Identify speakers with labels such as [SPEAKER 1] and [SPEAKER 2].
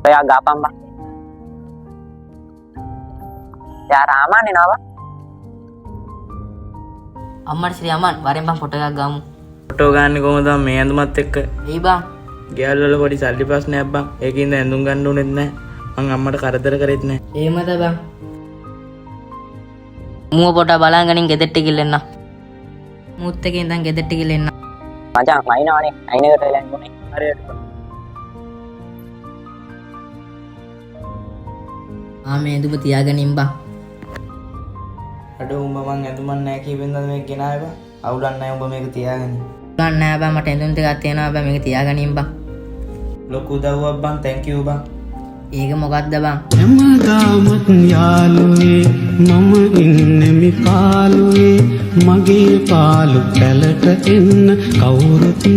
[SPEAKER 1] ඔයා ගාපන් බං. යා රාමානේ නෝ බං.
[SPEAKER 2] අම්මට ශ්‍රී අමන් වරෙන් බං ෆොටෝ එකක් ගමු.
[SPEAKER 3] ෆොටෝ ගන්න කොහොමද මේ ඇඳුමත් එක්ක?
[SPEAKER 2] එයි බං.
[SPEAKER 3] ගෙවල් වල පොඩි සල්ලි ප්‍රශ්නයක් බං. ඒකින්ද ඇඳුම් ගන්න උනේත් නැහැ. මං අම්මට කරදර කරෙත් නැහැ.
[SPEAKER 2] එහෙමද බං? මුව පොට බලන් ගනින් ගෙදරට ගිල්ලෙන්න. මුත් එකේ ඉඳන් ගෙදරට ගිල්ලෙන්න.
[SPEAKER 1] මචං මයින්වනේ. අයිනකට වෙලා ඉන්නේ. හරියට.
[SPEAKER 2] මේ ඇඳුම තියාගනින් බං.
[SPEAKER 3] අඩෝ උඹ මං ඇඳුමක් නැහැ කියවෙන්නද මේක ගෙනාවේ බං? අවුලක් නැහැ උඹ මේක තියාගන්න.
[SPEAKER 2] ගන්න නෑ බං මට ඇඳුම් ටිකක් තියෙනවා බං මේක තියාගනින් බං.
[SPEAKER 3] ලොකු උදව්වක් බං. thank you බං.
[SPEAKER 2] ඒක මොකක්ද බං?
[SPEAKER 4] හැමදාමත් යාළුවේ මම ඉන්නෙමි කාලුවේ මගේ පාලු පැලට එන්න කවුරුත්